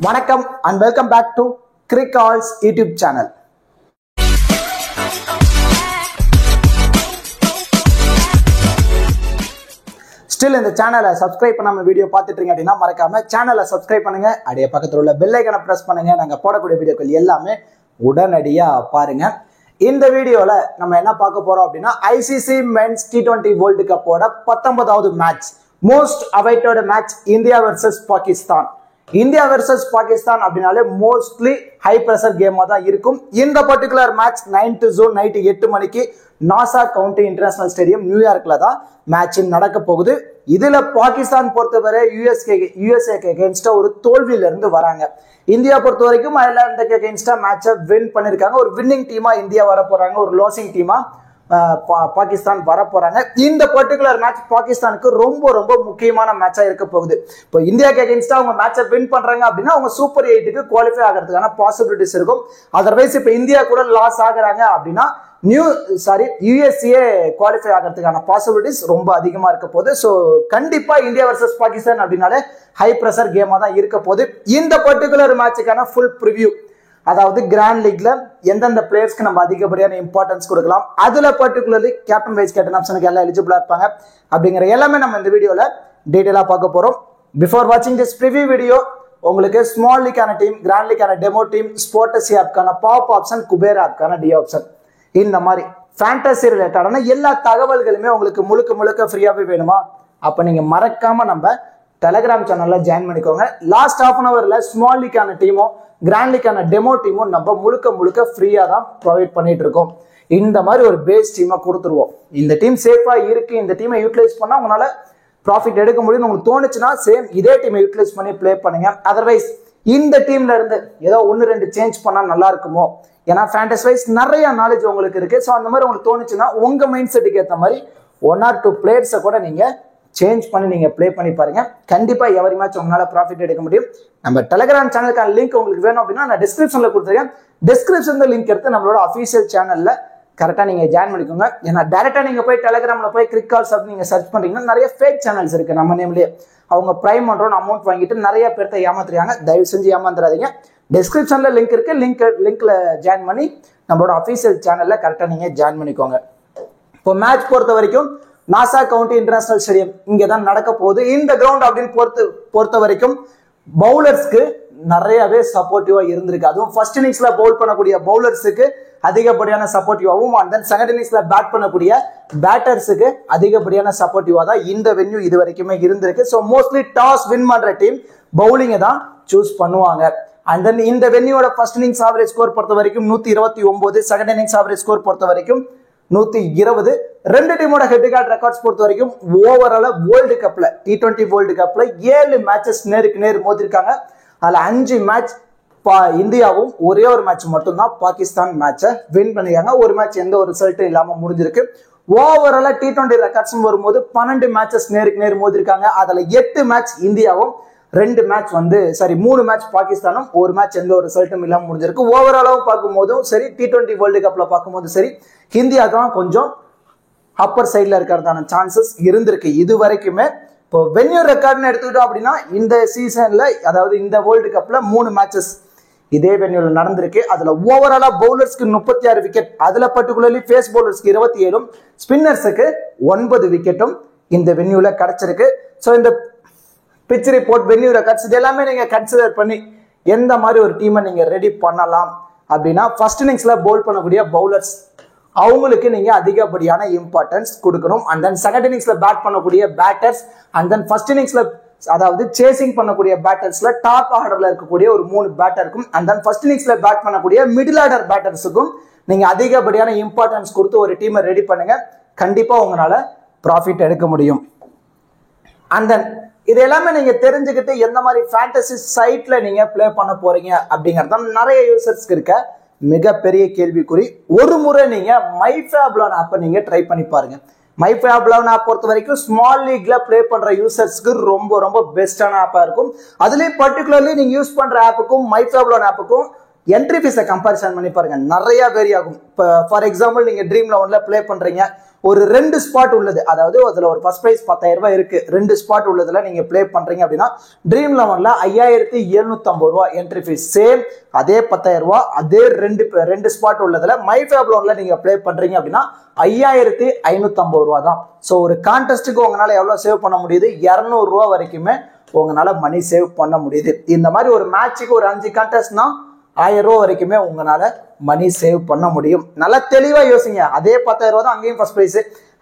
வணக்கம் and welcome back to Crickall's YouTube channel. Still இந்த சேனலை சப்ஸ்கிரைப் பண்ணாம வீடியோ பார்த்துட்டு இருக்கீங்க அப்படின்னா மறக்காம சேனலை சப்ஸ்கிரைப் பண்ணுங்க. அப்படியே பக்கத்துல உள்ள பெல் ஐகானை பிரஸ் பண்ணுங்க. நாங்க போடக்கூடிய வீடியோக்கள் எல்லாமே உடனடியா பாருங்க. இந்த வீடியோல நம்ம என்ன பார்க்க போறோம் அப்படின்னா ICC Men's T20 World Cup-ஓட 19வது match, most awaited match India versus Pakistan. India versus Pakistan அப்படின்னாலே மோஸ்ட்லி ஹை பிரஷர் கேமா தான் இருக்கும். இந்த particular match 9th June night 8 மணிக்கு நாசா கவுண்டி இன்டர்நேஷனல் ஸ்டேடியம் நியூயார்க்ல தான் மேட்ச் நடக்க போகுது. இதுல பாகிஸ்தான் பொறுத்தவரை யூஎஸ்ஏக்கு அகேன்ஸ்டா ஒரு தோல்வியில இருந்து வராங்க. இந்தியா பொறுத்த வரைக்கும் அயர்லாந்துக்கு அகேன்ஸ்டா மேட்சை வின் பண்ணிருக்காங்க. ஒரு வின்னிங் டீமா இந்தியா வர போறாங்க, ஒரு லாசிங் டீமா பாகிஸ்தான் வர போறாங்க. இந்த பர்டிகுலர் மேட்ச் பாகிஸ்தானுக்கு ரொம்ப ரொம்ப முக்கியமான மேட்சா இருக்க போகுது. இப்போ இந்தியாக்கு அகேன்ஸ்டா அவங்க மேட்சை வின் பண்றாங்க அப்படின்னா அவங்க சூப்பர் 8க்கு குவாலிஃபை ஆகிறதுக்கான பாசிபிலிட்டிஸ் இருக்கும். அதர்வைஸ் இப்ப இந்தியா கூட லாஸ் ஆகுறாங்க அப்படின்னா யூஎஸ்ஏ குவாலிஃபை ஆகிறதுக்கான பாசிபிலிட்டிஸ் ரொம்ப அதிகமா இருக்க போகுது. ஸோ கண்டிப்பா இந்தியா வர்சஸ் பாகிஸ்தான் அப்படின்னாலே ஹை பிரஷர் கேமா தான் இருக்க போகுது. இந்த பர்டிகுலர் மேட்சுக்கான ஃபுல் ப்ரிவியூ, அதாவது கிராண்ட் லீக்ல எந்தெந்த பிளேயர்ஸ்க்கு நம்ம அதிகப்படியான இம்பார்ட்டன்ஸ் கொடுக்கலாம், அதுல பர்டிகுலர்லி கேப்டன் வைஸ் கேப்டன் ஆப்ஷனுக்கு எல்லாம் எலிஜிபிளா இருப்பாங்க அப்படிங்கிற எல்லாமே நம்ம இந்த வீடியோல டீடைலா பார்க்க போறோம். பிஃபோர் வாட்சிங் திஸ் ப்ரிவியூ வீடியோ, உங்களுக்கு ஸ்மால் லீக்கான டீம், கிராண்ட் லீக்கான டெமோ டீம், ஸ்போர்ட்ஸ் ஆப்கான பாப் ஆப்ஷன், குபேர் ஆப்கான டி ஆப்ஷன், இந்த மாதிரி ஃபேண்டசி ரிலேட்டடான எல்லா தகவல்களுமே உங்களுக்கு முழுக்க முழுக்க ஃப்ரீயாவே வேணுமா? அப்ப நீங்க மறக்காம நம்ம டெலிகிராம் சேனல்ல ஜாயின் பண்ணிக்கோங்க. லாஸ்ட் ஹாஃப் அன் அவர்ல ஸ்மால் லீக்கான டீமோ கிராண்ட் லீக்கான டெமோ டீமும் நம்ம முழுக்க முழுக்க ஃப்ரீயா தான் ப்ரொவைட் பண்ணிட்டு இருக்கோம். இந்த மாதிரி ஒரு பேஸ் டீமா கொடுத்துருவோம். இந்த டீம் சேஃபா இருக்கு, இந்த டீமை யூட்டிலைஸ் பண்ணா உங்களால ப்ராஃபிட் எடுக்க முடியும்னு உங்களுக்கு தோணுச்சுன்னா சேம் இதே டீமை யூட்டிலைஸ் பண்ணி பிளே பண்ணுங்க. அதர்வைஸ் இந்த டீம்ல இருந்து ஏதோ 1-2 சேஞ்ச் பண்ணா நல்லா இருக்குமோ, ஏன்னா ஃபேண்டசி வைஸ் நிறைய நாலேஜ் உங்களுக்கு இருக்கு. ஸோ அந்த மாதிரி உங்களுக்கு தோணுச்சுன்னா உங்க மைண்ட் செட்டுக்கு ஏற்ற மாதிரி 1 or 2 பிளேயர்ஸை கூட நீங்க சேஞ்ச் பண்ணி நீங்க பிளே பண்ணி பாருங்க. கண்டிப்பா எவரி மேட்ச் உங்களால ப்ராஃபிட் எடுக்க முடியும். நம்ம டெலிகிராம் சேனலுக்கான லிங்க் உங்களுக்கு வேணும் அப்படின்னா நான் டிஸ்கிரிப்ஷன்ல கொடுத்துருக்கேன். டிஸ்கிரிப்ஷன்ல லிங்க் எடுத்து நம்மளோட அஃபீஷியல் சேனல்ல கரெக்டா நீங்க ஜாயின் பண்ணிக்கோங்க. ஏன்னா டைரக்டா நீங்க போய் டெலிகிராம்ல போய் கிரிக்கால்ஸ் அப்படின்னு நீங்க சர்ச் பண்றீங்கன்னா நிறைய ஃபேக் சேனல்ஸ் இருக்கு நம்ம நேம்லயே. அவங்க பிரைம் பண்றோம் அமௌண்ட் வாங்கிட்டு நிறைய பேர்த்த ஏமாத்துறாங்க. தயவு செஞ்சு ஏமாந்துடாதீங்க. டிஸ்கிரிப்ஷன்ல லிங்க் இருக்கு, லிங்க்ல ஜாயின் பண்ணி நம்மளோட அஃபீஷியல் சேனல்ல கரெக்டா நீங்க ஜாயின் பண்ணிக்கோங்க. இப்போ மேட்ச் பொறுத்த வரைக்கும் நாசா கவுண்டி இன்டர்நேஷனல் ஸ்டேடியம் இங்க தான் நடக்க போகுது. இந்த கிரவுண்ட் அப்படின்னு பொறுத்த வரைக்கும் பவுலர்ஸ்க்கு நிறையவே சப்போர்ட்டிவா இருந்திருக்கு. அதுவும் ஃபர்ஸ்ட் இன்னிங்ஸ்ல பவுல் பண்ணக்கூடிய பவுலர்ஸுக்கு அதிகப்படியான சப்போர்ட்டிவாகவும், அண்ட் தென் செகண்ட் இன்னிங்ஸ்ல பேட் பண்ணக்கூடிய பேட்டர்ஸுக்கு அதிகப்படியான சப்போர்ட்டிவா தான் இந்த வென்யூ இது வரைக்குமே இருந்திருக்கு. ஸோ மோஸ்ட்லி டாஸ் வின் பண்ற டீம் பவுலிங்கை தான் சூஸ் பண்ணுவாங்க. அண்ட் தென் இந்த வென்யூவோட ஃபர்ஸ்ட் இன்னிங்ஸ் ஆவரேஜ் ஸ்கோர் பொறுத்த வரைக்கும் 129, செகண்ட் இன்னிங்ஸ் ஆவரேஜ் ஸ்கோர் பொறுத்த வரைக்கும் 120. ரெண்டு டீமோட ஹெட் டு ஹெட் ரெக்கார்ட்ஸ் பொறுத்த வரைக்கும் ஓவரால வேர்ல்டு கப்ல T20 வேர்ல்டு கப்ல 7 மேட்சஸ் நேருக்கு நேர் மோதிருக்காங்க. அதுல 5 மேட்ச் இந்தியாவும், ஒரே ஒரு மேட்ச் மட்டும்தான் பாகிஸ்தான் மேட்சை வின் பண்ணிருக்காங்க. ஒரு மேட்ச் எந்த ஒரு ரிசல்ட்டும் இல்லாம முடிஞ்சிருக்கு. ஓவரால T20 ரெக்கார்ட்ஸ் வரும்போது 12 மேட்சஸ் நேருக்கு நேர் மோதிருக்காங்க. அதுல 8 மேட்ச் இந்தியாவும், 3 மேட்ச் பாகிஸ்தானும், ஒரு மேட்ச் எந்த ஒரு ரிசல்ட்டும் இல்லாம முடிஞ்சிருக்கு. ஓவராலாவும் பார்க்கும்போதும் சரி, T20 வேர்ல்டு கப்ல பார்க்கும்போது சரி, இந்தியா தான் கொஞ்சம் அப்பர் சைட்ல இருக்கிறதான சான்சஸ் இருந்திருக்கு இது வரைக்குமே. இப்போ வென்யூ ரெக்கார்ட்னு எடுத்துக்கிட்டோம் அப்படின்னா இந்த சீசன்ல, அதாவது இந்த வேர்ல்டு கப்ல 3 மேட்சஸ் இதே வென்யூல நடந்திருக்கு. அதுல ஓவராலா பவுலர்ஸ்க்கு 36 விக்கெட், அதுல பர்டிகுலர்லி பேஸ் பவுலர்ஸ்க்கு 27, ஸ்பின்னர்ஸுக்கு 9 விக்கெட்டும் இந்த வென்யூல கிடைச்சிருக்கு. ஸோ இந்த பிச் ரிப்போர்ட், வென்யூ ரெக்கார்ட்ஸ், இது எல்லாமே நீங்க கன்சிடர் பண்ணி எந்த மாதிரி ஒரு டீமை நீங்க ரெடி பண்ணலாம் அப்படின்னா, ஃபர்ஸ்ட் இன்னிங்ஸ்ல பவுல் பண்ணக்கூடிய பவுலர்ஸ் அவங்களுக்கு நீங்க அதிகப்படியான இம்பார்ட்டன்ஸ் கொடுக்கணும். அண்ட் தென் செகண்ட் இன்னிங்ஸ்ல பேட் பண்ணக்கூடிய பேட்டர்ஸ், அண்ட் தென் ஃபர்ஸ்ட் இன்னிங்ஸ்ல அதாவது சேசிங் பண்ணக்கூடிய பேட்டர்ஸ்ல டாப் ஆர்டர்ல இருக்கக்கூடிய ஒரு 3 பேட்டருக்கும், அண்ட் தென் ஃபர்ஸ்ட் இன்னிங்ஸ்ல பேட் பண்ணக்கூடிய மிடில் ஆர்டர் பேட்டர்ஸுக்கும் நீங்க அதிகப்படியான இம்பார்ட்டன்ஸ் கொடுத்து ஒரு டீமை ரெடி பண்ணுங்க. கண்டிப்பா உங்களால ப்ராஃபிட் எடுக்க முடியும். அண்ட் தென் இது எல்லாமே நீங்க தெரிஞ்சுக்கிட்டு எந்த மாதிரி ஃபேண்டசி சைட்ல நீங்க பிளே பண்ண போறீங்க அப்படிங்கறது நிறைய யூசர்ஸ்க்கு இருக்க மிகப்பெரிய கேள்விக்குறி. ஒரு முறை நீங்க மைஃபேப்லான் ஆப்பை நீங்க ட்ரை பண்ணி பாருங்க. மைஃபேப்லான் ஆப் பொறுத்த வரைக்கும் ஸ்மால் லீக்ல பிளே பண்ற யூசர்ஸ்க்கு ரொம்ப ரொம்ப பெஸ்டான ஆப்பா இருக்கும். அதுலயும் பர்டிகுலர்லி நீங்க யூஸ் பண்ற ஆப்புக்கும் மைஃபேப்லான் ஆப்புக்கும் என்ட்ரி ஃபீஸை கம்பேரிசன் பண்ணி பாருங்க, நிறைய வேரி ஆகும். இப்போ ஃபார் எக்ஸாம்பிள் நீங்க ட்ரீம் 11ல பிளே பண்றீங்க, ஒரு 2 ஸ்பாட் உள்ளது, அதாவது அதுல ஒரு ஃபர்ஸ்ட் பிரைஸ் 10,000 ரூபாய் இருக்கு, 2 ஸ்பாட் உள்ளதுல நீங்க ப்ளே பண்றீங்க அப்படின்னா ட்ரீம் 11ல 5750 ரூபாய் என்ட்ரி ஃபீஸ். சேம் அதே 10,000 ரூபாய் அதே ரெண்டு ஸ்பாட் உள்ளதுல மைஃபேப் லோன்ல நீங்க ப்ளே பண்றீங்க அப்படின்னா 5550 ரூபாய் தான். ஸோ ஒரு கான்டெஸ்ட்டுக்கு உங்களால எவ்வளவு சேவ் பண்ண முடியுது, 200 ரூபாய் வரைக்குமே உங்களால மணி சேவ் பண்ண முடியுது. இந்த மாதிரி ஒரு மேட்சுக்கு ஒரு 5 கான்டெஸ்ட்னா 1000 ரூபாய் வரைக்குமே உங்களால மணி சேவ் பண்ண முடியும். நல்லா தெளிவா யோசிங்க. அதே 10,000 ரூபாய் தான் அங்கேயும் ஃபர்ஸ்ட் பிரைஸ்,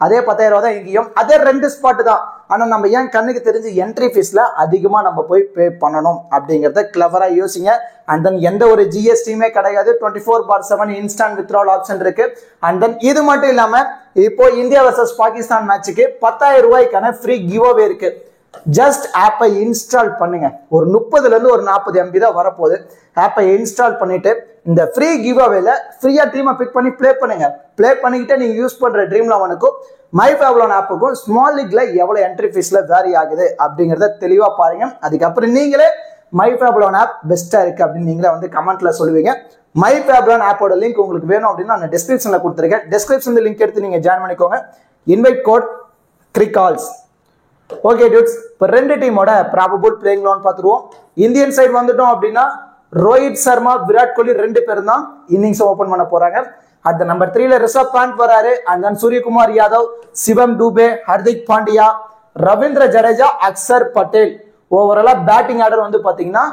அதே 10,000 ரூபாய் தான் இங்கேயும், அதே 2 ஸ்பாட் தான். ஆனா நம்ம ஏன் கண்ணுக்கு தெரிஞ்சு என்ட்ரி ஃபீஸ்ல அதிகமா நம்ம போய் பே பண்ணணும் அப்படிங்கறத கிளவரா யோசிங்க. அண்ட் தென் எந்த ஒரு ஜிஎஸ்டியுமே கிடையாது, 24/7 இன்ஸ்டன்ட் வித்ட்ராவல் ஆப்ஷன் இருக்கு. அண்ட் தென் இது மட்டும் இல்லாம இப்போ இந்தியா வர்சஸ் பாகிஸ்தான் மேட்சுக்கு 10,000 ரூபாய்க்கான ஃப்ரீ கிவ் அவே இருக்கு. ஜஸ்ட் ஆப்பை இன்ஸ்டால் பண்ணுங்க. ஒரு 30ல இருந்து ஒரு 40 MB தான் வரப்போகுது. ஆப்பை இன்ஸ்டால் பண்ணிட்டு இந்த ஃப்ரீ கிவ் அவேல ஃப்ரீயா டீமை பிக் பண்ணி ப்ளே பண்ணுங்க. ப்ளே பண்ணிக்கிட்டே நீங்க யூஸ் பண்ற ட்ரீம் 11க்கும் மைஃபேப் லோன் ஆப்புக்கும் ஸ்மால் லீக்ல எவ்வளவு என்ட்ரி ஃபீஸ்ல வேரி ஆகுது அப்படிங்கறத தெளிவா பாருங்க. அதுக்கப்புறம் நீங்களே மைஃபேப் லோன் ஆப் பெஸ்டா இருக்கு அப்படின்னு நீங்களே வந்து கமெண்ட்ல சொல்லுவீங்க. மைஃபேப் லோன் ஆப்போட லிங்க் உங்களுக்கு வேணும் அப்படின்னா நான் டிஸ்கிரிப்ஷன்ல கொடுத்துருக்கேன். டிஸ்கிரிப்ஷன்ல லிங்க் எடுத்து நீங்க ஜாயின் பண்ணிக்கோங்க. இன்வைட் கோட் கிரிகால்ஸ். ஓகே டியூட்ஸ், இப்போ 2 டீமோட ப்ராபபிள் பிளேயிங் லோன் பார்த்துருவோம். இந்தியன் சைடு வந்துட்டோம் அப்படின்னா ரோஹித் சர்மா, விராட் கோலி 2 பேரும் தான் இன்னிங்ஸ் ஓபன் பண்ண போறாங்க. அடுத்த நம்பர் 3ல ரிஷப் பண்ட் வராரு. And then Suryakumar Yadav, Shivam Dube, Hardik Pandya, Ravindra Jadeja, Axar Patel. ஓவராலா பேட்டிங் ஆர்டர் வந்து பாத்தீங்கன்னா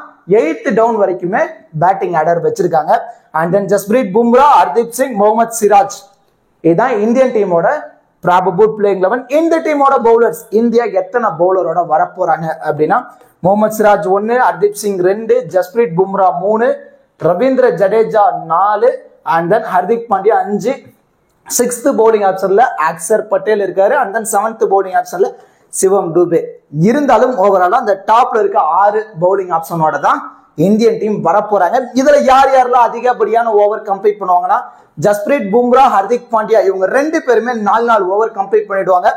8th டவுன் வரைக்குமே பேட்டிங் ஆர்டர் வச்சிருக்காங்க. And then Jasprit Bumrah, Hardeep Singh, Mohammed Siraj. இதுதான் இந்தியன் டீமோட ப்ராபபிள் பிளேயிங் 11. இந்த டீமோட பவுலர்ஸ் இந்தியா எத்தனை பவுலரோட வரப்போறாங்க அப்படின்னா Mohammed Siraj 1, Hardeep Singh 2, Jasprit Bumrah 3, Ravindra Jadeja 4, and then Hardik Pandya 5. 6th bowling ஆப்ஷன்ல அக்சர் பட்டேல் இருக்காரு. அண்ட் தென் 7th பவுலிங் ஆப்ஷன்ல சிவம் டூபே. இருந்தாலும் ஓவராலா அந்த டாப்ல இருக்க 6 பவுலிங் ஆப்ஷனோட தான் இந்தியன் டீம் வரப்போறாங்க. இதுல யார் யாரெல்லாம் அதிகப்படியான ஓவர் கம்ப்ளீட் பண்ணுவாங்கன்னா ஜஸ்பிரீத் பும்ரா, ஹர்திக் பாண்டியா இவங்க 2 பேருமே 4 ஓவர் கம்ப்ளீட் பண்ணிடுவாங்க.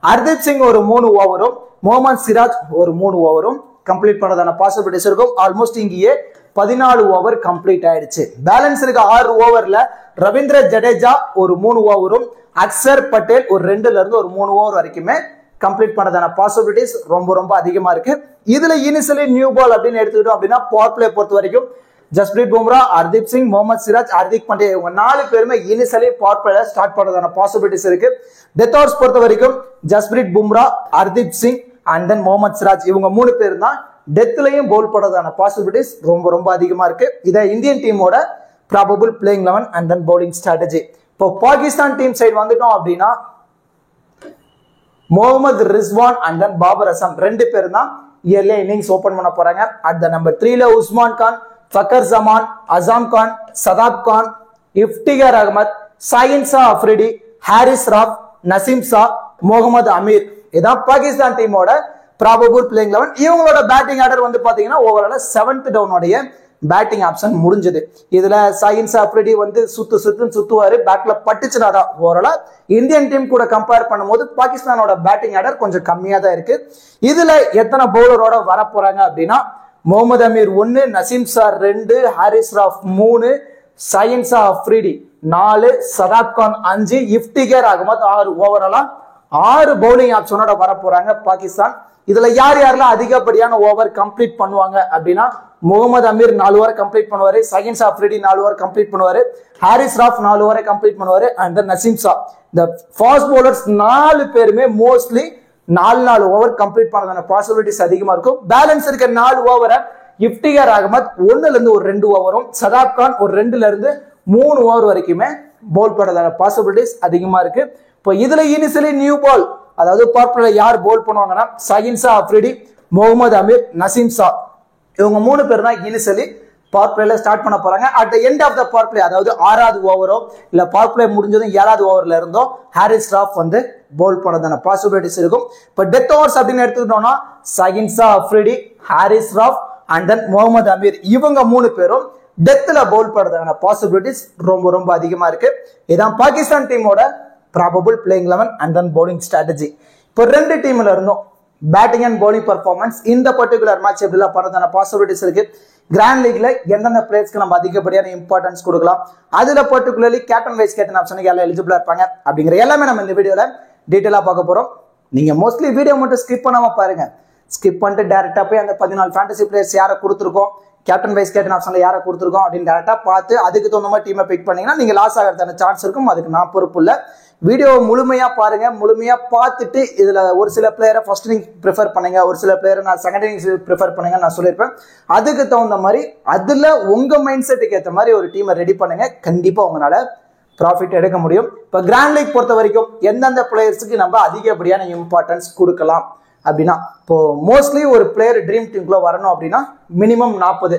ஹர்தீப் சிங் ஒரு 3 ஓவரும், முகமது சிராஜ் ஒரு 3 ஓவரும் கம்ப்ளீட் பண்ணதான பாசிபிலிட்டிஸ் இருக்கும். ஆல்மோஸ்ட் இங்கேயே 14 ஓவர் கம்ப்ளீட் ஆயிடுச்சு. பேலன்ஸ் இருக்க 6 ஓவர்ல ரவீந்திர ஜடேஜா ஒரு 3 ஓவரும், அக்சர் பட்டேல் ஒரு 2ல இருந்து ஒரு 3 ஓவர் வரைக்குமே கம்ப்ளீட் பண்ணதான பாசிபிலிட்டிஸ் ரொம்ப அதிகமா இருக்கு. இதுல இனிஷியலி நியூ பால் அப்படின்னு எடுத்துக்கிட்டோம் அப்படின்னா பவர் பிளே பொறுத்த வரைக்கும் ஜஸ்பிரீத் பும்ரா, ஹர்தீப் சிங், முகமது சிராஜ், ஹர்திக் பாண்டியா இவங்க 4 பேருமே இனிஷியலி பவர் பிளேல ஸ்டார்ட் பண்ணதான பாசிபிலிட்டிஸ் இருக்கு. டெத் ஓவர்ஸ் பொறுத்த வரைக்கும் ஜஸ்பிரீத் பும்ரா, ஹர்தீப் சிங் அண்ட் தென் முகமது சிராஜ் இவங்க 3 பேர் தான் டெத்லயும் பவுல் பண்ணதான பாசிபிலிட்டிஸ் ரொம்ப அதிகமா இருக்கு. இதை இந்தியன் டீமோட probable playing 11 and then bowling strategy. இப்போ பாகிஸ்தான் டீம் சைடு வந்துட்டோம் அப்படின்னா முகமது ரிஸ்வான் அண்ட் தென் பாபர் அசம் 2 பேர் தான் இயர்லி இன்னிங்ஸ் ஓபன் பண்ண போறாங்க. அட் த நம்பர் 3ல உஸ்மான் கான், ஃபக்கர் ஜமான், அசாம் கான், சதாப் கான், இஃப்டிகர் அகமத், சாயின் ஷா அஃப்ரிடி, ஹாரிஸ் ராஃப், நசீம் ஷா, முகமது அமீர். இதான் பாகிஸ்தான் டீமோட ப்ராபபிள் பிளேயிங் 11. இவங்களோட பேட்டிங் ஆர்டர் வந்து பாத்தீங்கன்னா ஓவரால 7th டவுனோடைய பேட்டிங் ஆப்ஷன் முடிஞ்சது. இதுல சாயின் ஷா அஃப்ரிடி வந்து சுத்துவாரு, பேட்ல பட்டுச்சுனாதான். ஓவராலா இந்தியன் டீம் கூட கம்பேர் பண்ணும்போது பாகிஸ்தானோட பேட்டிங் ஆர்டர் கொஞ்சம் கம்மியா தான் இருக்கு. இதுல எத்தனை பவுலரோட வர போறாங்க அப்படின்னா முகமது அமீர் 1, நசீம் ஷா 2, ஹாரிஸ் ராஃப் 3, சாயின் ஷா அஃப்ரிடி 4, சதாப் கான் 5, இஃப்டிகர் அகமத் 6. ஓவராலா 6 பவுலிங் ஆப்ஷனோட வர போறாங்க பாகிஸ்தான். இதுல யாரெல்லாம் அதிகப்படியான ஓவர் கம்ப்ளீட் பண்ணுவாங்க அப்படின்னா முகமது அமீர் 4 ஓவர் கம்ப்ளீட் பண்ணுவாரு, சாயின் ஷா அஃப்ரிடி 4 ஓவர் கம்ப்ளீட் பண்ணுவாரு, ஹாரிஸ் ராஃப் 4 ஓவர் கம்ப்ளீட் பண்ணுவாரு, அண்ட் தென் நசீம் ஷா. இந்த ஃபாஸ்ட் பவுலர்ஸ் 4 பேருமே மோஸ்ட்லி 4 ஓவர் கம்ப்ளீட் பண்ணதான பாசிபிலிட்டிஸ் அதிகமா இருக்கும். பேலன்ஸ் இருக்க 4 ஓவரை இஃப்டிகர் அகமத் 1ல இருந்து ஒரு 2 ஓவரும், சதாப் கான் ஒரு 2ல இருந்து 3 ஓவர் வரைக்குமே பவுல் பண்ணதான பாசிபிலிட்டிஸ் அதிகமா இருக்கு. இப்போ இதுல இனிஷியலி நியூ பால் அதாவது பவர் பிளேல யார் பவுல் பண்ணுவாங்கன்னா சாயின் ஷா அஃப்ரிடி, முகமது அமீர், நசீம் ஷா இவங்க 3 பேர் தான் இனிஷியலி பவர் பிளேல ஸ்டார்ட் பண்ண போறாங்க. At the end of the power play அதாவது 6வது ஓவரோ இல்ல பவர் பிளே முடிஞ்சதும் 7வது ஓவர்ல இருந்தோ ஹாரிஸ் ராஃப் வந்து பவுல் பண்ணதான பாசிபிலிட்டிஸ் இருக்கும். இப்போ டெத் ஓவர்ஸ் அப்படின்னு எடுத்துக்கிட்டோம்னா சாயின் ஷா அஃப்ரிடி, ஹாரிஸ் ராஃப் அண்ட் தென் முகமது அமீர் இவங்க 3 பேரும் டெத்ல பவுல் பண்ணதான பாசிபிலிட்டிஸ் ரொம்ப அதிகமா இருக்கு. இதான் பாகிஸ்தான் டீமோட probable playing 11 and then bowling strategy. இப்போ 2 டீம்ல இருந்தோம் பேட்டிங் அண்ட் bowling பர்ஃபார்மன்ஸ் இந்த பர்டிகுலர் மேட்ச் எப்படிலாம் பண்ணதான பாசிபிலிட்டிஸ் இருக்கு, கிராண்ட் லீக்ல எந்தெந்த பிளேயர்ஸ்க்கு நம்ம அதிகப்படியான இம்பார்ட்டன்ஸ் கொடுக்கலாம், அதுல பர்டிகுலர்லி கேப்டன் வைஸ் கேப்டன் ஆப்ஷனுக்கு எல்லாம் எலிஜிபிளா இருப்பாங்க அப்படிங்கிற எல்லாமே நம்ம இந்த வீடியோல டீட்டெயிலா பார்க்க போறோம். நீங்க மோஸ்ட்லி வீடியோ மட்டும் ஸ்கிப் பண்ணாம பாருங்க. ஸ்கிப் பண்ணிட்டு டேரக்டா போய் அந்த 14 ஃபேண்டசி பிளேயர்ஸ் யாரை கொடுத்துருக்கோம், கேப்டன் வைஸ் கேப்டன் ஆப்ஷன்ல யாரை கொடுத்துருக்கோம் அப்படின்னு டேரக்டா பார்த்து அதுக்கு தகுந்த மாதிரி டீமை பிக் பண்ணீங்கன்னா நீங்க லாஸ் ஆகிறதுக்கான சான்ஸ் இருக்கும். அதுக்கு நான் பொறுப்பு இல்லை. வீடியோ முழுமையா பாருங்க. முழுமையா பார்த்துட்டு இதுல ஒரு சில பிளேயரை ஃபர்ஸ்ட் இன்னிங்ஸ் ப்ரிஃபர் பண்ணுங்க, ஒரு சில பிளேயரை நான் செகண்ட் இன்னிங்ஸ் ப்ரிஃபர் பண்ணுங்க நான் சொல்லியிருப்பேன். அதுக்கு தகுந்த மாதிரி அதுல உங்க மைண்ட் செட்டுக்கு ஏற்ற மாதிரி ஒரு டீமை ரெடி பண்ணுங்க. கண்டிப்பா உங்களால ப்ராஃபிட் எடுக்க முடியும். இப்போ கிராண்ட் லீக் பொறுத்த வரைக்கும் எந்தெந்த பிளேயர்ஸுக்கு நம்ம அதிகப்படியான இம்பார்ட்டன்ஸ் கொடுக்கலாம் அப்படின்னா, இப்போ மோஸ்ட்லி ஒரு பிளேயர் ட்ரீம் டீம்குள்ள வரணும் அப்படின்னா மினிமம் 40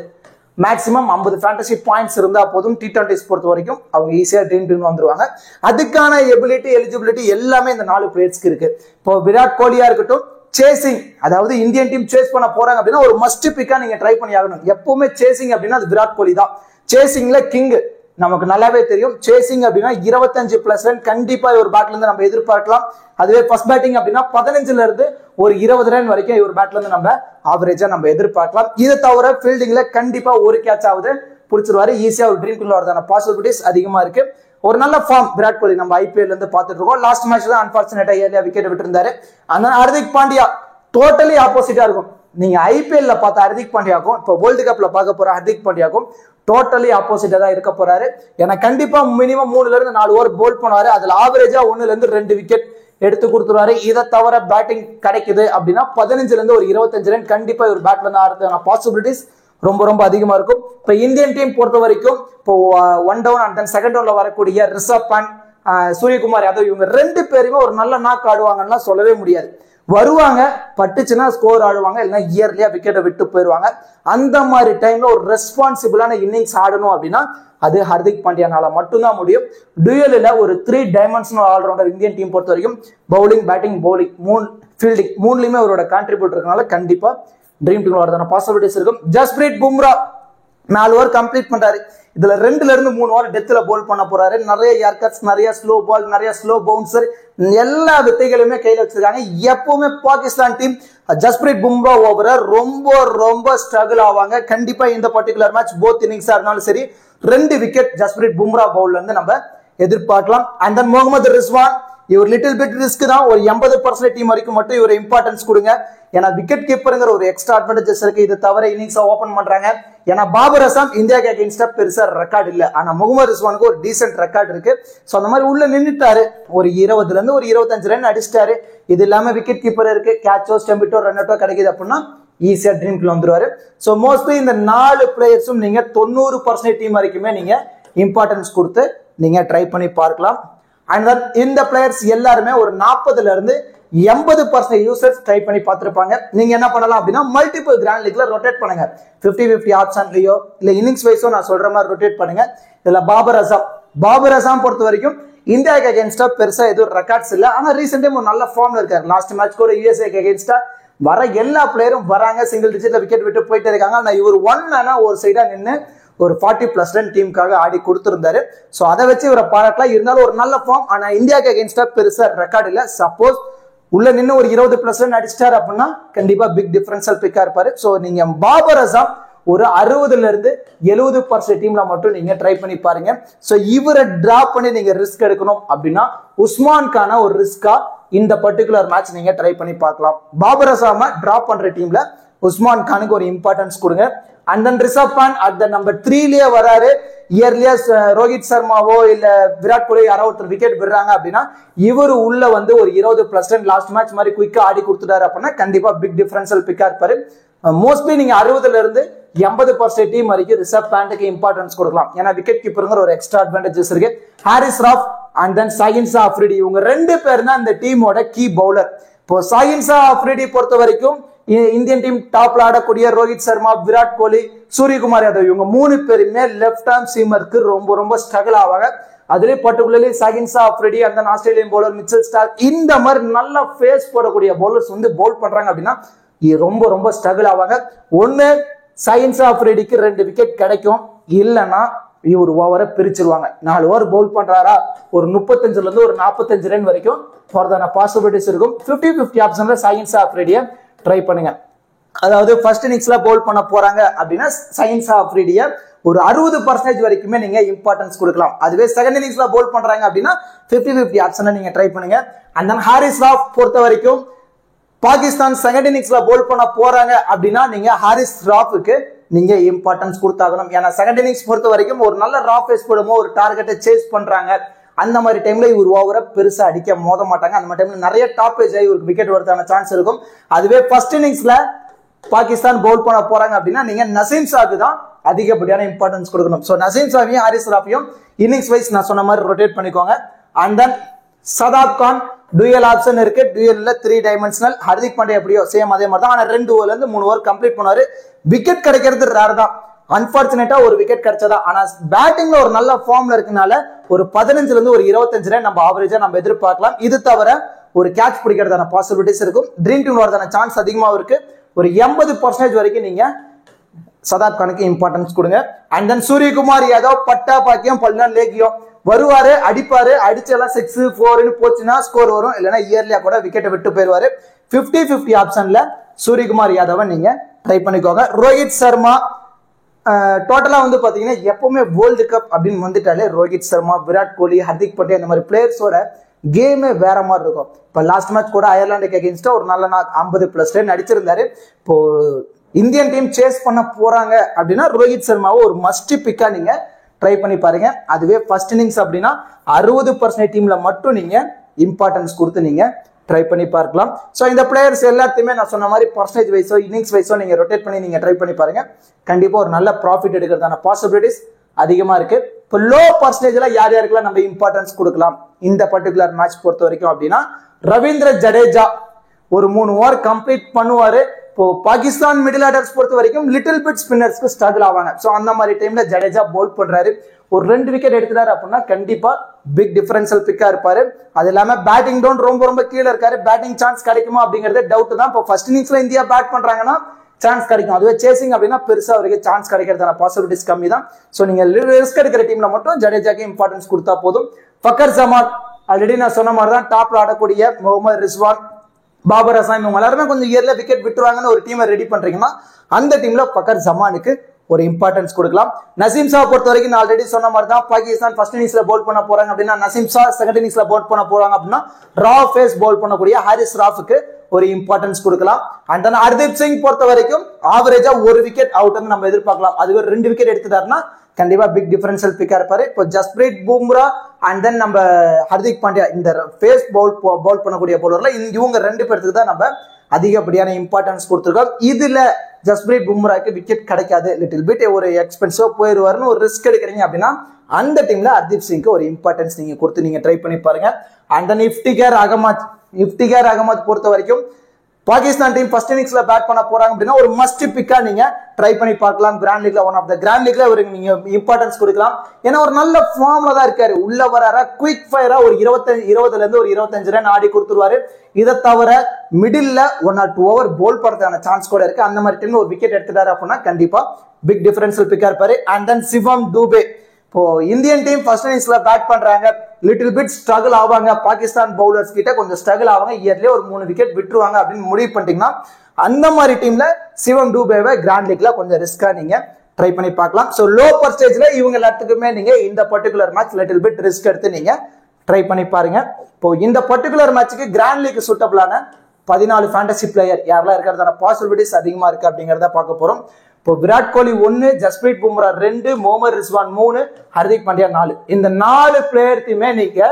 மேக்ஸிமம் 50 ஃபேண்டசி பாயிண்ட்ஸ் இருந்தா போதும். T20s பொறுத்த வரைக்கும் அவங்க ஈஸியா ட்ரீம் டீம் வந்துருவாங்க. அதுக்கான எலிஜிபிலிட்டி எல்லாமே இந்த 4 பிளேயர்ஸ்க்கு இருக்கு. இப்போ விராட் கோலியா இருக்கட்டும், சேசிங் அதாவது இந்தியன் டீம் சேஸ் பண்ண போறாங்க அப்படின்னா ஒரு மஸ்ட் பிக்கா நீங்க ட்ரை பண்ணி ஆகணும். எப்பவுமே சேசிங் அப்படின்னா அது விராட் கோலி தான். சேசிங்ல கிங் நமக்கு நல்லாவே தெரியும். சேசிங் அப்படின்னா 25+ ரன் கண்டிப்பா ஒரு பேட்ல இருந்து நம்ம எதிர்பார்க்கலாம். அதுவே ஃபர்ஸ்ட் பேட்டிங் அப்படின்னா 15ல இருந்து ஒரு 20 ரன் வரைக்கும் ஒரு பேட்ல இருந்து நம்ம ஆவரேஜா நம்ம எதிர்பார்க்கலாம். இதை தவிர ஃபீல்டிங்ல கண்டிப்பா ஒரு கேட்ச் ஆகுது பிடிச்சிருவாரு. ஈஸியா ஒரு ட்ரீம் குள்ள வரதான பாசிபிலிட்டிஸ் அதிகமா இருக்கு. ஒரு நல்ல ஃபார்ம் விராட் கோலி நம்ம IPL இருந்து பார்த்துட்டு இருக்கோம். லாஸ்ட் மேட்ச் தான் அன்பார்ச்சுனேட்டா ஏரியா விக்கெட் விட்டு இருந்தாரு. அந்த ஹர்திக் பாண்டியா டோட்டலி ஆப்போசிட்டா இருக்கும். நீங்க IPL பார்த்த ஹர்திக் பாண்டியாக்கும் இப்போ வேர்ல்டு கப்ல பார்க்க போற ஹர்திக் பாண்டியாக்கும் டோட்டலி ஆப்போசிட்டா தான் இருக்க போறாரு. ஏன்னா கண்டிப்பா மினிமம் 3ல இருந்து 4 ஓவர் போல் பண்ணுவாரு. அதுல ஆவரேஜா 1ல இருந்து 2 விக்கெட் எடுத்து கொடுத்துருவாரு. இதை தவிர பேட்டிங் கிடைக்குது அப்படின்னா 15ல இருந்து ஒரு 25 ரன் கண்டிப்பா ஒரு பேட்ல இருந்து ஆடுறதுக்கான பாசிபிலிட்டிஸ் ரொம்ப ரொம்ப அதிகமா இருக்கும். இப்ப இந்தியன் டீம் பொறுத்த வரைக்கும் இப்போ 1 டவுன் அண்ட் தென் செகண்ட் டவுன்ல வரக்கூடிய ரிஷப் பண்ட், சூரியகுமார் யாதவ் இவங்க 2 பேருமே ஒரு நல்ல நாக் ஆடுவாங்கன்னா சொல்லவே முடியாது. வருவாங்க, பட்டுச்சுன்னா ஸ்கோர் ஆடுவாங்க, இல்லைன்னா இயர்லியா விக்கெட்டை விட்டு போயிருவாங்க. அந்த மாதிரி டைம்ல ஒரு ரெஸ்பான்சிபிளான இன்னிங்ஸ் ஆடணும் அப்படின்னா அது ஹர்திக் பாண்டியானால மட்டும்தான் முடியும். டுயலில் ஒரு 3 டைமென்ஷனல் ஆல்ரவுண்டர் இந்தியன் டீம் பொறுத்த வரைக்கும் பவுலிங், பேட்டிங், பவுலிங், ஃபீல்டிங் மூணுலயுமே அவரோட கான்ட்ரிபியூட் இருக்கனால கண்டிப்பா ட்ரீம் டீம் வரதான பாசிபிலிட்டிஸ் இருக்கும். ஜஸ்பிரீத் பும்ரா 4 ஓவர் கம்ப்ளீட் பண்றாரு. இதுல 2ல இருந்து 3 ஓவர் டெத்ல போல் பண்ண போறாரு. நிறைய ஏர்கட்ஸ், நிறைய ஸ்லோ பால், நிறைய ஸ்லோ பவுன்சர், எல்லா வித்தைகளுமே கையில வச்சிருக்காங்க. எப்பவுமே பாகிஸ்தான் டீம் ஜஸ்பிரீத் பும்ரா ஓவர ரொம்ப ரொம்ப ஸ்ட்ரகிள் ஆவாங்க. கண்டிப்பா இந்த பர்டிகுலர் மேட்ச் போத் இன்னிங்ஸா இருந்தாலும் சரி 2 விக்கெட் ஜஸ்பிரீத் பும்ரா பவுல்ல இருந்து நம்ம எதிர்பார்க்கலாம். அண்ட் தென் முகமது ரிஸ்வான் இவர் லிட்டில் பிட் ரிஸ்க் தான். ஒரு 80% டீம் வரைக்கும் மட்டும் இவர் இம்பார்ட்டன்ஸ் கொடுங்க. ஏன்னா விக்கெட் கீப்பருங்கிற ஒரு எக்ஸ்ட்ரா அட்வான்டேஜஸ் இருக்கு. இது தவிர இன்னிங்ஸ் ஓபன் பண்றாங்க. ஏன்னா பாபர் அசாம் இந்தியாவுக்கு அகைன்ஸ்டா பெருசா ரெக்கார்ட் இல்ல. ஆனா முகமது ரிஸ்வானுக்கு ஒரு டீசென்ட் ரெக்கார்ட் இருக்கு. சோ அந்த மாதிரி உள்ள நின்னுட்டாரு. ஒரு 20ல இருந்து ஒரு 25 ரன் அடிச்சிட்டாரு. இது இல்லாம விக்கெட் கீப்பர் இருக்கு. கேட்சோ, ஸ்டம்பிட்டோ, ரன்னட்டோ கிடைக்குது அப்படின்னா ஈஸியா ட்ரீம்குள்ள வந்துருவாரு. சோ மோஸ்ட்லி இந்த 4 பிளேயர்ஸும் நீங்க 90% டீம் வரைக்குமே நீங்க இம்பார்ட்டன்ஸ் கொடுத்து நீங்க ட்ரை பண்ணி பார்க்கலாம். அண்ட் தென் இந்த பிளேயர்ஸ் எல்லாருமே ஒரு 40ல இருந்து 80% யூசர்ஸ் ட்ரை பண்ணி பார்த்திருப்பாங்க. நீங்க என்ன பண்ணலாம் அப்படின்னா மல்டிபிள் கிராண்ட் லீக்ல ரொட்டேட் பண்ணுங்க. 50-50 ஆப்ஷன்லயோ இல்ல இன்னிங்ஸ் வைஸோ நான் சொல்ற மாதிரி ரொட்டேட் பண்ணுங்க. இதுல பாபர் அசாம் பொறுத்த வரைக்கும் இந்தியாவுக்கு அகைன்ஸ்டா பெருசா எதுவும் ரெக்கார்ட்ஸ் இல்ல. ஆனா ரீசெண்ட் டைம் ஒரு நல்ல ஃபார்ம்ல இருக்காரு. லாஸ்ட் மேட்ச் கூட USA அகைன்ஸ்டா வர எல்லா பிளேயரும் வராங்க, சிங்கிள் டிஜிட்ல விக்கெட் விட்டு போயிட்டு இருக்காங்க. ஆனா இவர் ஒரு சைடா நின்று ஒரு 40+ ரன் டீமுக்காக ஆடி கொடுத்திருந்தாரு. சோ அதை வச்சு இவரை பாராட்டலாம். இருந்தாலும் ஒரு நல்ல ஃபார்ம். ஆனா இந்தியாவுக்கு அகைன்ஸ்டா பெருசா ரெக்கார்ட் இல்ல. சப்போஸ் உள்ள நின்று ஒரு 20+ ரன் அடிச்சிட்டாரு அப்படின்னா கண்டிப்பா பிக் டிஃபரன்ஷியல் பிக்கா இருப்பாரு. சோ நீங்க பாபர் அசாம் ஒரு 60ல இருந்து 70% டீம்ல மட்டும் நீங்க ட்ரை பண்ணி பாருங்க. சோ இவரை டிராப் பண்ணி நீங்க ரிஸ்க் எடுக்கணும் அப்படின்னா உஸ்மான் கான ஒரு ரிஸ்கா இந்த பர்டிகுலர் மேட்ச் நீங்க ட்ரை பண்ணி பார்க்கலாம். பாபர் அசாம டிராப் பண்ற டீம்ல உஸ்மான் கானுக்கு ஒரு இம்பார்ட்டன்ஸ் கொடுங்க. And then Rishabh Pant at the number 3லயே வராரு. இயர்லியா ரோஹித் சர்மாவோ இல்ல விராட் கோலி யாரோ ஒருத்தர் விக்கெட் விடுறாங்க அப்படின்னா இவரு உள்ள வந்து ஒரு 20+ ரன் லாஸ்ட் மேட்ச் மாதிரி குயிக்கா ஆடி கொடுத்துட்டாரு அப்படின்னா கண்டிப்பா பிக் டிஃபரன்ஷியல் பிக்கா இருப்பாரு. மோஸ்ட்லி நீங்க 60ல இருந்து 80% டீம் வரைக்கும் ரிஷப் பண்ட்க்கு இம்பார்ட்டன்ஸ் கொடுக்கலாம். ஏன்னா விக்கெட் கீப்பருங்கிற ஒரு எக்ஸ்ட்ரா அட்வான்டேஜஸ் இருக்கு. ஹாரிஸ் ராஃப் அண்ட் தென் ஷாஹின் அஃப்ரிடி இவங்க 2 பேர் தான் இந்த டீமோட கீ பவுலர். இப்போ ஷாஹின் அஃப்ரிடி பொறுத்த வரைக்கும் இந்தியன் டீம் டாப்ல ஆடக்கூடிய ரோஹித் சர்மா, விராட் கோலி, சூரியகுமார் யாதவ் இவங்க 3 பேருமே லெஃப்ட் ஆர்ம் சீமருக்கு ரொம்ப ரொம்ப ஸ்ட்ரகிள் ஆவாங்க. அதுலேயே பர்டிகுலர்லி ஷாஹின் அஃப்ரிடி அந்த ஆஸ்திரேலியன் பவுலர் மிச்சல் ஸ்டார்க் இந்த மாதிரி நல்ல ஃபேஸ் போடக்கூடிய பவுலர்ஸ் வந்து பவுல் பண்றாங்க அப்படின்னா ரொம்ப ரொம்ப ஸ்ட்ரகிள் ஆவாங்க. ஒன்னு ஷாஹின் அஃப்ரிடிக்கு 2 விக்கெட் கிடைக்கும், இல்லைன்னா ஒரு ஓவரை பிரிச்சிருவாங்க. 4 ஓவர் பவுல் பண்றாரா ஒரு 35ல இருந்து ஒரு 45 ரன் வரைக்கும் போறதான பாசிபிலிட்டிஸ் இருக்கும். 50-50 ஆப்ஷன்ல சையன் ஷா அஃப்ரிடியை ட்ரை பண்ணுங்க. அதாவது ஃபர்ஸ்ட் இன்னிங்ஸ்ல பவுல் பண்ண போறாங்க அப்படின்னா சையன் ஷா அஃப்ரிடியை ஒரு 60% வரைக்குமே நீங்க இம்பார்ட்டன்ஸ் கொடுக்கலாம். அதுவே செகண்ட் இன்னிங்ஸ்ல பவுல் பண்றாங்க அப்படின்னா 50-50 ஆப்ஷனை நீங்க ட்ரை பண்ணுங்க. அண்ட் தென் ஹாரிஸ் ராஃப் பொறுத்த வரைக்கும் பாகிஸ்தான் செகண்ட் இன்னிங்ஸ்ல பவுல் பண்ண போறாங்க அப்படின்னா நீங்க ஹாரிஸ் ராஃபுக்கு நீங்க இம்பார்ட்டன்ஸ் கொடுத்தாகணும். ஏன்னா செகண்ட் இன்னிங்ஸ் பொறுத்த வரைக்கும் ஒரு நல்ல ராஃப் பேஸ் போடுமோ ஒரு டார்கெட்டை சேஸ் பண்றாங்க. அந்த மாதிரி டைம்ல இவர் ஓவரை பெருசா அடிக்க மோத மாட்டாங்க. அந்த மாதிரி டைம்ல நிறைய டாப் ஏஜ் ஆகி இவருக்கு விக்கெட் வரதான சான்ஸ் இருக்கும். அதுவே ஃபர்ஸ்ட் இன்னிங்ஸ்ல பாகிஸ்தான் பவுல் பண்ண போறாங்க அப்படின்னா நீங்க நசீம் ஷாக்கு தான் அதிகப்படியான இம்பார்ட்டன்ஸ் கொடுக்கணும். ஸோ நசீம் ஷாவையும் ஹாரிஸ் ராஃபையும் இன்னிங்ஸ் வைஸ் நான் சொன்ன மாதிரி ரொட்டேட் பண்ணிக்கோங்க. And then Shadab Khan dual option இருக்கு. டூயல்ல 3 டைமென்ஷனல். ஹர்திக் பாண்டியா எப்படியோ சேம் அதே மாதிரி தான். ஆனா 2 ஓவர்ல இருந்து 3 ஓவர் கம்ப்ளீட் பண்ணுவாரு. விக்கெட் கிடைக்கிறது ரேர் தான். அன்பார்ச்சுனேட்டா ஒரு விக்கெட் கிடைச்சதா. ஆனா பேட்டிங்ல ஒரு நல்ல ஃபார்ம்ல இருக்கனால ஒரு 15ல இருந்து ஒரு 25 ரன் நம்ம ஆவரேஜா நம்ம எதிர்பார்க்கலாம். இது தவிர ஒரு கேட்ச் பிடிக்கிறதான பாசிபிலிட்டிஸ் இருக்கும். ட்ரீம் டீம் வரதான சான்ஸ் அதிகமா இருக்கு. ஒரு 80% வரைக்கும் நீங்க சதாப் கானுக்கு இம்பார்ட்டன்ஸ் கொடுங்க. அண்ட் தென் சூரியகுமார் யாதவ் பட்டா பாக்கியம் பல்னா லேகியம் வருவாரு, அடிப்பாரு, அடிச்செல்லாம் 6 4 போச்சுன்னா ஸ்கோர் வரும். இல்லைன்னா இயர்லியா கூட விக்கெட்டை விட்டு போயிருவாரு. 50-50 ஆப்ஷன்ல சூரியகுமார் யாதவை நீங்க ட்ரை பண்ணிக்கோங்க. ரோஹித் சர்மா டோட்டலா வந்து பாத்தீங்கன்னா எப்பவுமே வேர்ல்டு கப் அப்படின்னு வந்துட்டாலே ரோஹித் சர்மா, விராட் கோலி, ஹர்திக் பாண்டியா இந்த மாதிரி பிளேயர்ஸோட கேமே வேற மாதிரி இருக்கும். இப்போ லாஸ்ட் மேட்ச் கூட அயர்லாண்டுக்கு அகேன்ஸ்டா ஒரு நல்ல 50+ ரன் அடிச்சிருந்தாரு. இப்போ இந்தியன் டீம் சேஸ் பண்ண போறாங்க அப்படின்னா ரோஹித் சர்மாவை ஒரு மஸ்ட் பிக்கா நீங்க ட்ரை பண்ணி பாருங்க. அதுவே ஃபர்ஸ்ட் இன்னிங்ஸ் அப்படின்னா 60% டீம்ல மட்டும் நீங்க இம்பார்ட்டன்ஸ் கொடுத்து நீங்க ட்ரை பண்ணி பார்க்கலாம். ஸோ இந்த பிளேயர்ஸ் எல்லாத்தையுமே நான் சொன்ன மாதிரி பர்சன்டேஜ் வைஸோ இன்னிங்ஸ் வைஸோ நீங்க ரொட்டேட் பண்ணி நீங்க ட்ரை பண்ணி பாருங்க. கண்டிப்பா ஒரு நல்ல ப்ராஃபிட் எடுக்கிறதான பாசிபிலிட்டிஸ் அதிகமா இருக்கு. இப்போ லோ பர்சன்டேஜ்ல யார் யாருக்கெல்லாம் நம்ம இம்பார்ட்டன்ஸ் கொடுக்கலாம் இந்த பர்டிகுலர் மேட்ச் பொறுத்த வரைக்கும் அப்படின்னா ரவீந்திர ஜடேஜா ஒரு 3 ஓவர் கம்ப்ளீட் பண்ணுவாரு. இப்போ பாகிஸ்தான் மிடில் ஆர்டர்ஸ் பொறுத்த வரைக்கும் லிட்டில் பிட் ஸ்பின்னர்ஸ்க்கு ஸ்ட்ரகிள் ஆவாங்க. ஸோ அந்த மாதிரி டைம்ல ஜடேஜா பவுல் பண்றாரு. ஒரு 2 விக்கெட் எடுக்கிறாரு அப்படின்னா கண்டிப்பா பிக் டிஃபரன்ஷியல் பிக்கா இருப்பாரு. அது இல்லாம பேட்டிங் டவுன் ரொம்ப கீழே இருக்காரு. பேட்டிங் சான்ஸ் கிடைக்குமா அப்படிங்கறது டவுட் தான். இப்போ ஃபர்ஸ்ட் இன்னிங்ஸ்ல இந்தியா பேட் பண்றாங்கன்னா சான்ஸ் கிடைக்கும். அதுவே சேசிங் அப்படின்னா பெருசா அவருக்கு சான்ஸ் கிடைக்கிறதான பாசிபிலிட்டிஸ் கம்மி தான். ஸோ நீங்க ரிஸ்க் எடுக்கிற டீம்ல மட்டும் ஜடேஜாக்கு இம்பார்ட்டன்ஸ் கொடுத்தா போதும். ஃபக்கர் ஜமான் ஆல்ரெடி நான் சொன்ன மாதிரி தான் டாப்ல ஆடக்கூடிய முகமது ரிஸ்வான், பாபர் அசாம் இவங்க எல்லாருமே கொஞ்சம் இயர்ல விக்கெட் விட்டுருவாங்கன்னு ஒரு டீமை ரெடி பண்றீங்கன்னா அந்த டீம்ல ஃபக்கர் ஜமானுக்கு ஒரு இம்பார்ட்டன்ஸ் கொடுக்கலாம். நசீம் ஷா பொறுத்த வரைக்கும் நான் ஆல்ரெடி சொன்ன மாதிரி தான் பாகிஸ்தான் ஃபர்ஸ்ட் இன்னிங்ஸ்ல பவுல் பண்ண போறாங்க அப்படின்னா நசீம் ஷா, செகண்ட் இன்னிங்ஸ்ல பவுல் பண்ண போறாங்க அப்படின்னா ரா ஃபேஸ் பவுல் பண்ணக்கூடிய ஹாரிஸ் ராஃபுக்கு ஒரு இம்பார்ட்டன்ஸ் கொடுக்கலாம். அண்ட் தென் ஹர்தீப் சிங் பொறுத்த வரைக்கும் ஆவரேஜா 1 விக்கெட் அவுட் வந்து நம்ம எதிர்பார்க்கலாம். அதுவே 2 விக்கெட் எடுத்துட்டாருன்னா கண்டிப்பா பிக் டிஃபரன்ஷியல் பிக்கா இருப்பாரு. இப்போ ஜஸ்பிரீத் பும்ரா அண்ட் தென் நம்ம ஹர்திக் பாண்டியா இந்த ஃபேஸ் பவுல் பண்ணக்கூடிய பவுலர்ல இவங்க 2 பேருக்கு தான் நம்ம அதிகப்படியான இம்பார்ட்டன்ஸ் கொடுத்துருக்கோம். இதுல ஜஸ்பிரீத் பும்ராக்கு விக்கெட் கிடைக்காது, லிட்டில் பிட் ஒரு எக்ஸ்பென்சிவா போயிருவாருன்னு ஒரு ரிஸ்க் எடுக்கிறீங்க அப்படின்னா அந்த டீம்ல ஹர்தீப் சிங்க்கு ஒரு இம்பார்ட்டன்ஸ் நீங்க கொடுத்து நீங்க ட்ரை பண்ணி பாருங்க. அண்ட் தென் இஃப்திகார் அகமத் பொறுத்த வரைக்கும் பாகிஸ்தான் டீம் ஃபர்ஸ்ட் இன்னிங்ஸ்ல பேட் பண்ண போறாங்க அப்படின்னா ஒரு மஸ்ட் பிக்கா நீங்க ட்ரை பண்ணி பார்க்கலாம். கிராண்ட் லீக்ல ஒன் ஆஃப் த கிராண்ட் லீக்ல அவருக்கு நீங்க இம்பார்ட்டன்ஸ் கொடுக்கலாம். ஏன்னா ஒரு நல்ல ஃபார்ம்ல தான் இருக்காரு. உள்ள வராரா குயிக் ஃபயரா ஒரு 20ல இருந்து ஒரு 25 ரன் ஆடி கொடுத்துருவாரு. இதை தவிர மிடில்ல 1 or 2 ஓவர் போல் பண்றதுக்கான சான்ஸ் கூட இருக்கு. அந்த மாதிரி டைம்ல ஒரு விக்கெட் எடுத்துட்டாரு அப்படின்னா கண்டிப்பா பிக் டிஃபரன்ஷியல் பிக்கா இருப்பாரு. அண்ட் தென் சிவம் டூபே இப்போ இந்தியன் டீம் ஃபர்ஸ்ட் இன்னிங்ஸ்ல பேட் பண்றாங்க, லிட்டில் பிட் ஸ்ட்ரகிள் ஆவாங்க. பாகிஸ்தான் பவுலர்ஸ் கிட்ட கொஞ்சம் ஸ்ட்ரகிள் ஆவாங்க. இயர்லயே ஒரு 3 விக்கெட் விட்டுருவாங்க அப்படின்னு முடிவு பண்ணிட்டீங்கன்னா அந்த மாதிரி டீம்ல சிவம் டூபேவை கிராண்ட் லீக்ல கொஞ்சம் ரிஸ்கா நீங்க ட்ரை பண்ணி பார்க்கலாம். ஸோ லோ பர்சன்டேஜ்ல இவங்க எல்லாத்துக்குமே நீங்க இந்த particular match little bit risk எடுத்து நீங்க ட்ரை பண்ணி பாருங்க. இப்போ இந்த பர்டிகுலர் மேட்சுக்கு கிராண்ட் லீக் சூட்டபிளான 14 ஃபேண்டசி பிளேயர் யாரெல்லாம் இருக்கிறதான பாசிபிலிட்டிஸ் அதிகமா இருக்கு அப்படிங்கறத பார்க்க போறோம். இப்போ விராட் கோலி 1, ஜஸ்பிரீத் பும்ரா 2, முகமது ரிஸ்வான் 3, ஹர்திக் பாண்டியா 4. இந்த 4 பிளேயருக்குமே நீங்க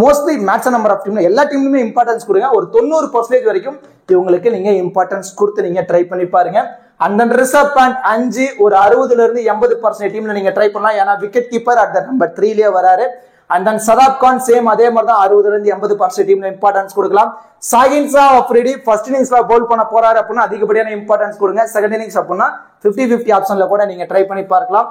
மோஸ்ட்லி மேட்ச் நம்பர் ஆஃப் டீம்ல எல்லா டீம்லுமே இம்பார்ட்டன்ஸ் கொடுங்க. ஒரு 90% வரைக்கும் இவங்களுக்கு நீங்க இம்பார்ட்டன்ஸ் கொடுத்து நீங்க ட்ரை பண்ணி பாருங்க. அண்ட் தென் ரிசர்வ் பேண்ட் 5 ஒரு 60ல இருந்து 80% டீம்ல நீங்க ட்ரை பண்ணலாம். ஏன்னா wicket keeper at the number 3லயே வராரு. And then Shadab Khan same அதே மாதிரி தான் 60ல இருந்து 80% டீம்ல இம்பார்ட்டன்ஸ் கொடுக்கலாம். ஷாகின் ஷா அஃப்ரிடி ஃபர்ஸ்ட் இன்னிங்ஸ்ல பவுல் பண்ண போறாரு அப்படின்னா அதிகப்படியான இம்பார்ட்டன்ஸ் கொடுங்க. செகண்ட் இன்னிங்ஸ் அப்படின்னா 50-50 ஆப்ஷன்ல கூட நீங்க ட்ரை பண்ணி பார்க்கலாம்.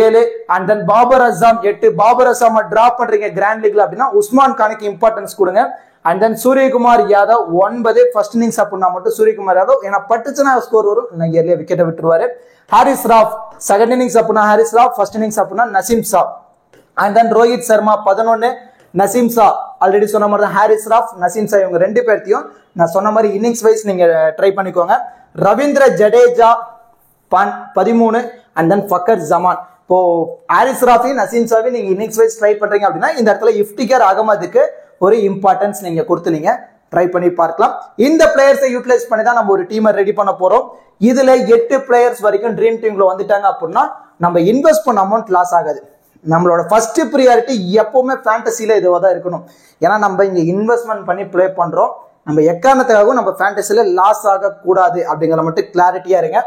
7 and then Babar Azam 8. Babar Azam drop பண்றீங்க கிராண்ட் லீக்ல அப்படின்னா உஸ்மான் கானுக்கு இம்பார்ட்டன்ஸ் கொடுங்க. And then Suryakumar Yadav 9 first innings அப்படின்னா மட்டும் சூரியகுமார் யாதவ் ஏன்னா பட்டுச்சுன்னா ஸ்கோர் வரும் இல்லைங்க ஏர்லியா விக்கெட்டை விட்டுருவாரு. ஹாரிஸ் ராவ் செகண்ட் இன்னிங்ஸ் அப்படின்னா ஹாரிஸ் ராவ், ஃபர்ஸ்ட் இன்னிங்ஸ் அப்படின்னா Naseem Shah. And then Rohit Sharma 11, Naseem Shah already சொன்ன மாதிரி தான் ஹாரிஸ் ராவ் நசீம் ஷா இவங்க ரெண்டு பேர்த்தையும் நான் சொன்ன மாதிரி இன்னிங்ஸ் வைஸ் நீங்க ட்ரை பண்ணிக்கோங்க. Ravindra Jadeja 13 and then Fakhar Zaman. இப்போ ஹாரிஸ் ராஃபி நசீம் ஷாவி நீங்க இன்னிங்ஸ் வைஸ் ட்ரை பண்றீங்க அப்படின்னா இந்த இடத்துல இஃப்திகார் அகமதுக்கு ஒரு இம்பார்ட்டன்ஸ் நீங்க கொடுத்து நீங்க ட்ரை பண்ணி பார்க்கலாம். இந்த பிளேயர்ஸை யூட்டிலைஸ் பண்ணி தான் நம்ம ஒரு டீமை ரெடி பண்ண போறோம். இதுல 8 பிளேயர்ஸ் வரைக்கும் ட்ரீம் டீம்ல வந்துட்டாங்க அப்படின்னா நம்ம இன்வெஸ்ட் பண்ண அமௌண்ட் லாஸ் ஆகாது. நம்மளோட ஃபர்ஸ்ட் ப்ரியாரிட்டி எப்பவுமே ஃபேண்டசியில இதுவாக தான் இருக்கணும். ஏன்னா நம்ம இங்க இன்வெஸ்ட்மெண்ட் பண்ணி பிளே பண்றோம். நம்ம எக்காரணத்துக்காகவும் நம்ம ஃபேண்டசியில லாஸ் ஆகக்கூடாது அப்படிங்கிற மட்டும் கிளாரிட்டியா இருங்க.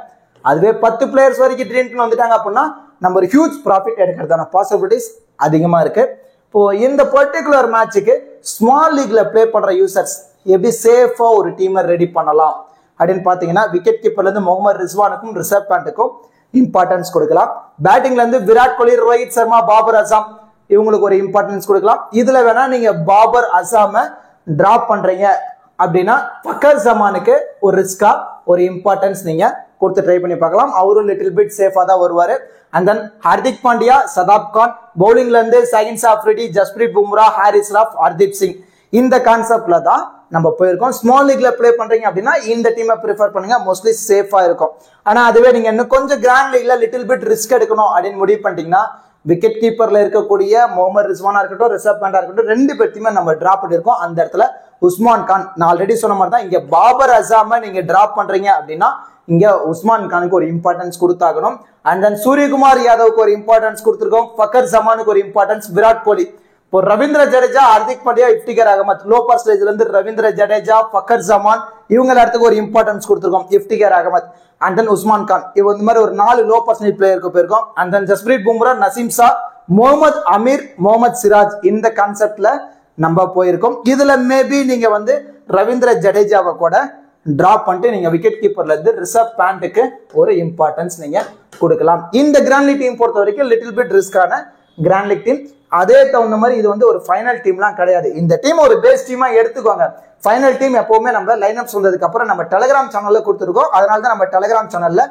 அதுவே 10 பிளேயர்ஸ் வரைக்கும் ட்ரீம் டீம் வந்துட்டாங்க அப்படின்னா நம்ம ஒரு ஹியூஜ் ப்ராஃபிட் எடுக்கிறதான பாசிபிலிட்டிஸ் அதிகமா இருக்கு. இப்போ இந்த பர்டிகுலர் மேட்சுக்கு ஸ்மால் லீக்ல பிளே பண்ற யூசர்ஸ் எப்படி சேஃபா ஒரு டீமை ரெடி பண்ணலாம் அப்படின்னு பாத்தீங்கன்னா விக்கெட் கீப்பர்ல இருந்து முகமது ரிஸ்வானுக்கும் ரிஷப் பண்ட்டுக்கும் இம்பார்ட்டன்ஸ் கொடுக்கலாம். பேட்டிங்ல இருந்து விராட் கோலி, ரோஹித் சர்மா, பாபர் அசாம் இவங்களுக்கு ஒரு இம்பார்ட்டன்ஸ் கொடுக்கலாம். இதுல வேணா நீங்க பாபர் அசாம டிராப் பண்றீங்க அப்படின்னா ஃபக்கர் ஜமானுக்கு ஒரு ரிஸ்கா ஒரு இம்பார்ட்டன்ஸ் நீங்க கொடுத்து ட்ரை பண்ணி பார்க்கலாம். அவரும் லிட்டில் பிட் சேஃபா தான் வருவாரு. அண்ட் தென் ஹர்திக் பாண்டியா, சதாப் கான், பவுலிங்ல இருந்து சைன்ஸ் ஆஃப்ரிடி, ஜஸ்பிரீத் பும்ரா, ஹாரிஸ் ராஃப், ஹர்தீப் சிங் இந்த கான்செப்ட்ல தான் நம்ம போயிருக்கோம். ஸ்மால் லீக்ல பிளே பண்றீங்க அப்படின்னா இந்த டீமை ப்ரிஃபர் பண்ணுங்க, மோஸ்ட்லி சேஃபா இருக்கும். ஆனா அதுவே நீங்க இன்னும் கொஞ்சம் கிராண்ட் லீக்ல லிட்டில் பிட் ரிஸ்க் எடுக்கணும் அப்படின்னு முடிவு பண்ணிட்டீங்கன்னா விக்கெட் கீப்பர்ல இருக்கக்கூடிய முகமது ரிஸ்வானா இருக்கட்டும், ரிஷப் பண்டா இருக்கட்டும், ரெண்டு பேர்த்தையுமே நம்ம டிராப் பண்ணிருக்கோம். அந்த இடத்துல உஸ்மான் கான் நான் ஆல்ரெடி சொன்ன மாதிரி தான் இங்க பாபர் அசாம நீங்க டிராப் பண்றீங்க அப்படின்னா இங்க உஸ்மான் கானுக்கு ஒரு இம்பார்ட்டன்ஸ் கொடுத்தாகணும். அண்ட் தென் சூரியகுமார் யாதவுக்கு ஒரு இம்பார்ட்டன்ஸ் கொடுத்திருக்கோம், ஃபக்கர் ஜமானுக்கு ஒரு இம்பார்ட்டன்ஸ், விராட் கோலி. இப்போ ரவீந்திர ஜடேஜா, ஹர்திக் பாண்டியா, இஃப்திகார் அகமத் லோ பர்சன்டேஜ்ல இருந்து ரவீந்திர ஜடேஜா, ஃபக்கர் ஜமான் இவங்க எல்லாத்துக்கும் ஒரு இம்பார்ட்டன்ஸ் கொடுத்திருக்கோம், இஃப்திகார் அகமத் அண்ட் தென் உஸ்மான் கான். இவங்க இந்த மாதிரி ஒரு 4 லோ பர்சன்டேஜ் பிளேயருக்கு போயிருக்கோம். அண்ட் தென் ஜஸ்பிரீத் பும்ரா, நசீம் ஷா, முகமது அமீர், முகமது சிராஜ் இந்த கான்செப்ட்ல நம்ம போயிருக்கோம். இதுல மேபி நீங்க வந்து ரவீந்திர ஜடேஜாவை கூட டிராப் பண்ணிட்டு நீங்க விக்கெட் கீப்பர்ல இருந்து ரிஷப் பேண்ட்டுக்கு ஒரு இம்பார்ட்டன்ஸ் நீங்க கொடுக்கலாம். இந்த கிராண்ட் லீக் டீம் பொறுத்த வரைக்கும் லிட்டில் பிட் ரிஸ்கான கிராண்ட் லீக் டீம். அதே தகுந்த மாதிரி இது வந்து ஒரு ஃபைனல் டீம்லாம் கிடையாது. இந்த டீம் ஒரு பேஸ் டீமா எடுத்துக்கோங்க. ஃபைனல் டீம் எப்பவுமே நம்ம லைன் அப்ஸ் வந்ததுக்கு அப்புறம் நம்ம டெலிகிராம் சேனல்ல கொடுத்துருக்கோம். அதனால தான் நம்ம டெலிகிராம் சேனல்ல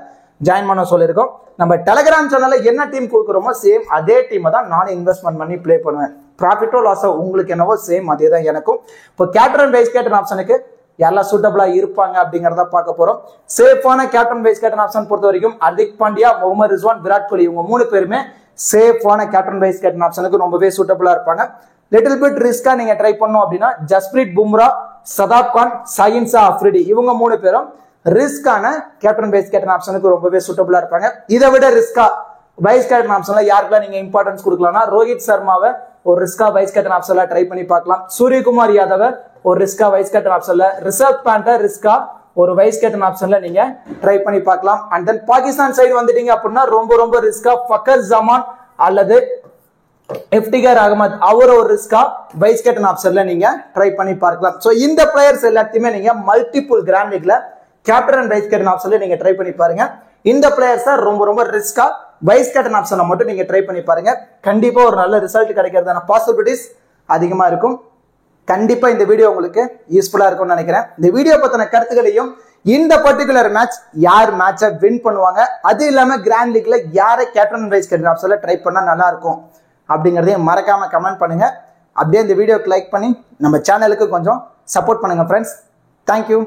ஜாயின் பண்ண சொல்லியிருக்கோம். நம்ம டெலிகிராம் சேனல்ல என்ன டீம் கொடுக்குறோமோ சேம் அதே டீமை தான் நானும் இன்வெஸ்ட்மெண்ட் பண்ணி பிளே பண்ணுவேன். ப்ராஃபிட்டோ லாஸோ உங்களுக்கு என்னவோ சேம் அதே தான் எனக்கும். இப்போ கேப்டன் வைஸ் கேப்டன் ஆப்ஷனுக்கு யாரெல்லாம் சூட்டபிளா இருப்பாங்க அப்படிங்கறத பார்க்க போறோம். சேஃபான கேப்டன் வைஸ் கேப்டன் ஆப்ஷன் பொறுத்த வரைக்கும் ஹர்திக் பாண்டியா, முகமது ரிஸ்வான், விராட் கோலி இவங்க 3 பேருமே சேஃபான கேப்டன் வைஸ் கேப்டன் ஆப்ஷனுக்கு ரொம்பவே சூட்டபிளா இருப்பாங்க. லிட்டில் பிட் ரிஸ்கா நீங்க ட்ரை பண்ணோம் அப்படின்னா ஜஸ்பிரீத் பும்ரா, சதாப் கான், சைன்ஸ் ஆஃப்ரிடி இவங்க 3 பேரும் ரிஸ்கான கேப்டன் வைஸ் கேப்டன் ஆப்ஷனுக்கு ரொம்பவே சூட்டபிளா இருப்பாங்க. இதை விட ரிஸ்கா வைஸ் கேப்டன் ஆப்ஷன்ல யாருக்கெல்லாம் நீங்க இம்பார்ட்டன்ஸ் கொடுக்கலாம்னா ரோஹித் சர்மாவை ஒரு ரிஸ்கா வைஸ் கேப்டன் ஆப்ஷன்ல ட்ரை பண்ணி பார்க்கலாம். சூரியகுமார் யாதவ ஒரு ரிஸ்கா வைஸ் கேப்டன் ஆப்ஷன்ல, ரிஷப் பேண்ட ரிஸ்கா ஒரு வைஸ் கேப்டன் ஆப்ஷன்ல நீங்க ட்ரை பண்ணி பார்க்கலாம். அண்ட் தென் பாகிஸ்தான் சைடு வந்துட்டீங்க அப்படின்னா ரொம்ப ரிஸ்கா ஃபக்கர் ஜமான் அல்லது இஃப்திகார் அகமத் அவர் ஒரு ரிஸ்கா வைஸ் கேப்டன் ஆப்ஷன்ல நீங்க ட்ரை பண்ணி பார்க்கலாம். சோ இந்த பிளேயர்ஸ் எல்லாத்தையுமே நீங்க மல்டிபிள் கிராண்ட் லீக்ல கேப்டன் அண்ட் வைஸ் கேப்டன் ஆப்ஷன்ல நீங்க ட்ரை பண்ணி பாருங்க. இந்த பிளேயர்ஸ் ரொம்ப ரிஸ்கா வைஸ் கேப்டன் ஆப்ஷன்ல மட்டும் நீங்க ட்ரை பண்ணி பாருங்க. கண்டிப்பா ஒரு நல்ல ரிசல்ட் கிடைக்கிறதான பாசிபிலிட்டிஸ் அதிகமா இருக்கும். கண்டிப்பா இந்த வீடியோ உங்களுக்கு யூஸ்ஃபுல்லா இருக்கும்னு நினைக்கிறேன். இந்த வீடியோ பத்தின கருத்துக்களையும் இந்த பர்டிகுலர் மேட்ச் யார் மேட்சை வின் பண்ணுவாங்க, அது இல்லாம கிராண்ட் லீக்ல யாரை கேப்டன் வைஸ் கேப்டன் ஆப்ஷன்ல ட்ரை பண்ணா நல்லா இருக்கும் அப்படிங்கறதையும் மறக்காம கமெண்ட் பண்ணுங்க. அப்படியே இந்த வீடியோக்கு லைக் பண்ணி நம்ம சேனலுக்கு கொஞ்சம் சப்போர்ட் பண்ணுங்க ஃப்ரெண்ட்ஸ். தேங்க்யூ.